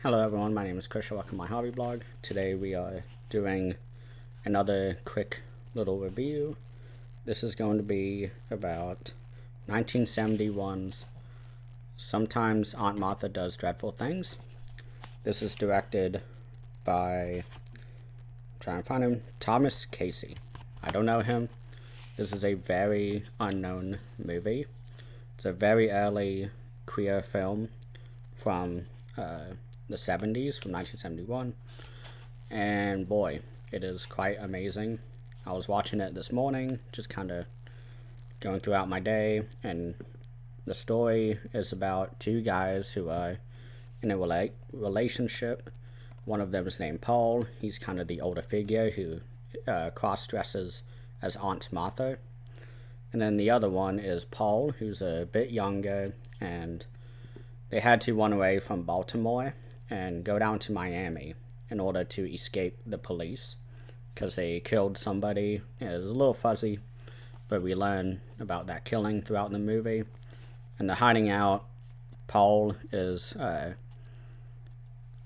Hello everyone, my name is Chris, welcome to my hobby blog. Today we are doing another quick little review. This is going to be about 1971's Sometimes Aunt Martha Does Dreadful Things. This is directed by, trying to find him, Thomas Casey. I don't know him. This is a very unknown movie. It's a very early queer film from the 70s, from 1971, and boy, it is quite amazing. I was watching it this morning, just kind of going throughout my day, and the story is about two guys who are in a relationship. One of them is named Paul. He's kind of the older figure who cross-dresses as Aunt Martha. And then the other one is Paul, who's a bit younger, and they had to run away from Baltimore and go down to Miami in order to escape the police because they killed somebody. It was a little fuzzy, but we learn about that killing throughout the movie. And they're hiding out. Paul is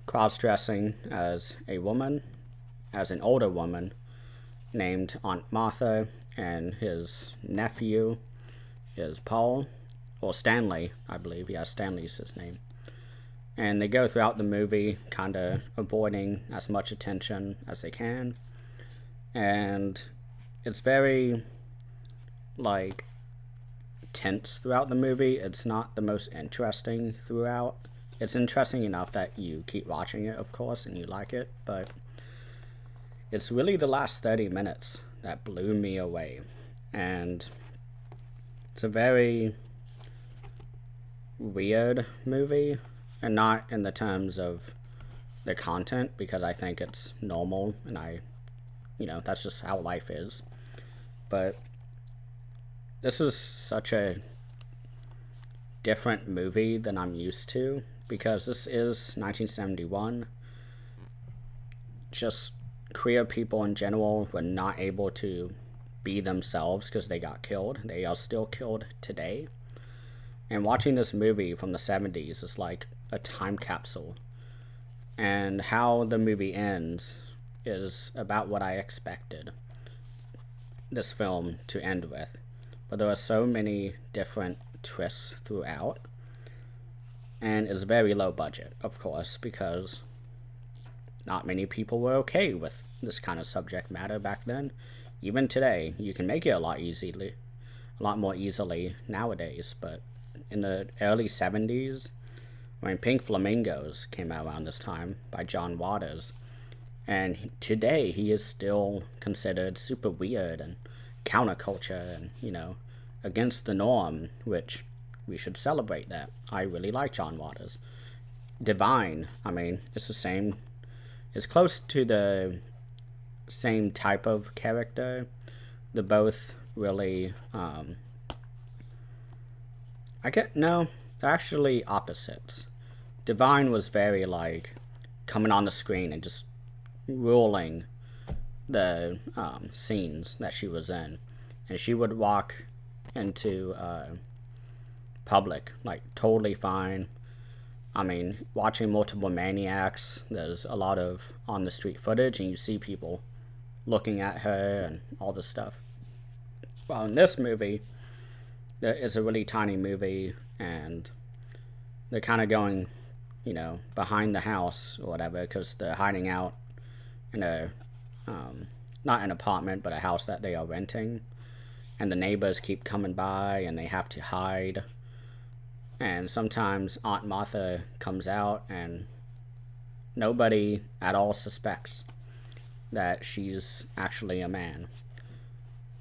cross-dressing as a woman, as an older woman named Aunt Martha, and his nephew is Paul, or Stanley, I believe. Yeah, Stanley's his name. And they go throughout the movie kind of avoiding as much attention as they can. And it's very, like, tense throughout the movie. It's not the most interesting throughout. It's interesting enough that you keep watching it, of course, and you like it. But it's really the last 30 minutes that blew me away. And it's a very weird movie. And not in the terms of the content, because I think it's normal, and that's just how life is. But this is such a different movie than I'm used to, because this is 1971. Just queer people in general were not able to be themselves because they got killed. They are still killed today. And watching this movie from the 70s is like a time capsule. And how the movie ends is about what I expected this film to end with. But there are so many different twists throughout. And it's very low budget, of course, because not many people were okay with this kind of subject matter back then. Even today, you can make it a lot more easily nowadays, but in the early 70s, Pink Flamingos came out around this time by John Waters, and today he is still considered super weird and counterculture and, against the norm, which we should celebrate that. I really like John Waters. Divine, it's the same, it's close to the same type of character. They're both really, they're actually opposites. Divine was very, coming on the screen and just ruling the scenes that she was in. And she would walk into public, totally fine. Watching Multiple Maniacs, there's a lot of on-the-street footage, and you see people looking at her and all this stuff. Well, in this movie, it's a really tiny movie, and they're kind of going, behind the house or whatever, because they're hiding out in a, not an apartment, but a house that they are renting, and the neighbors keep coming by, and they have to hide, and sometimes Aunt Martha comes out, and nobody at all suspects that she's actually a man,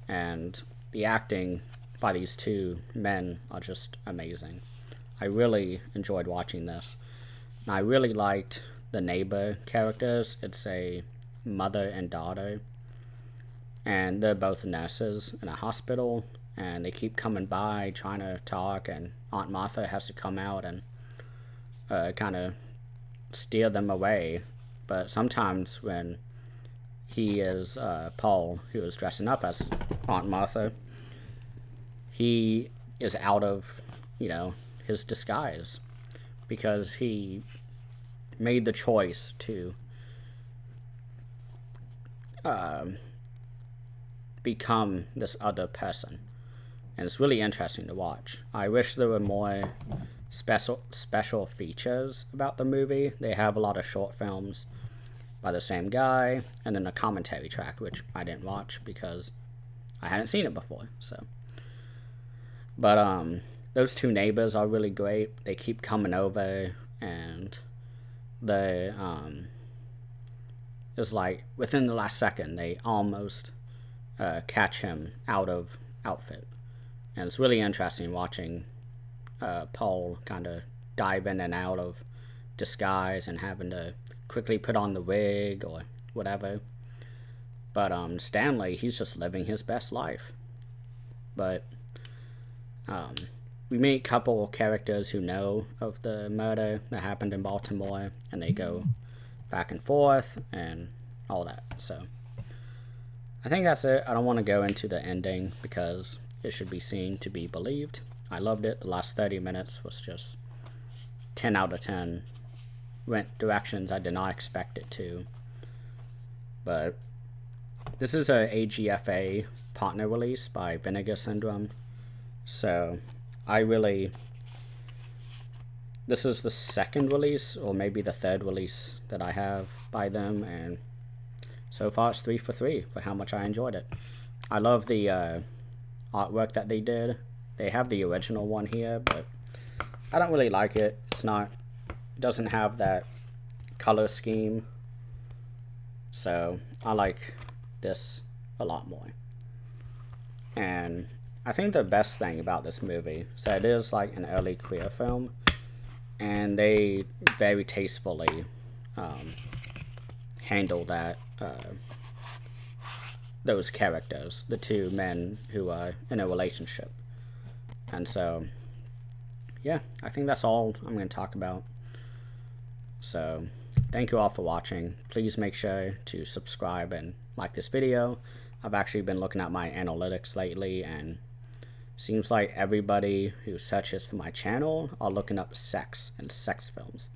and the acting by these two men are just amazing. I really enjoyed watching this. And I really liked the neighbor characters. It's a mother and daughter, and they're both nurses in a hospital, and they keep coming by trying to talk, and Aunt Martha has to come out and kind of steer them away. But sometimes when he is Paul, who is dressing up as Aunt Martha, he is out of, his disguise, because he made the choice to become this other person. And it's really interesting to watch. I wish there were more special features about the movie. They have a lot of short films by the same guy, and then a commentary track, which I didn't watch because I hadn't seen it before. So, but those two neighbors are really great. They keep coming over, and they it's like within the last second they almost catch him out of outfit. And it's really interesting watching Paul kind of dive in and out of disguise and having to quickly put on the wig or whatever. But Stanley, he's just living his best life. But we meet a couple of characters who know of the murder that happened in Baltimore, and they go back and forth and all that. So I think that's it. I don't want to go into the ending because it should be seen to be believed. I loved it. The last 30 minutes was just 10 out of 10. Went directions I did not expect it to. But this is a AGFA partner release by Vinegar Syndrome. So this is the second release, or maybe the third release that I have by them, and so far it's 3 for 3 for how much I enjoyed it. I love the artwork that they did. They have the original one here, but I don't really like it. It doesn't have that color scheme, so I like this a lot more. And I think the best thing about this movie is that it is like an early queer film, and they very tastefully handle that those characters, the two men who are in a relationship. And so, yeah, I think that's all I'm going to talk about. So, thank you all for watching. Please make sure to subscribe and like this video. I've actually been looking at my analytics lately, and seems like everybody who searches for my channel are looking up sex and sex films.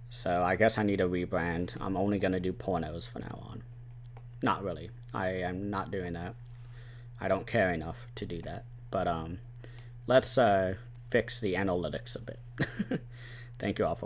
So I guess I need a rebrand. I'm only going to do pornos from now on. Not really. I am not doing that. I don't care enough to do that. But let's fix the analytics a bit. Thank you all for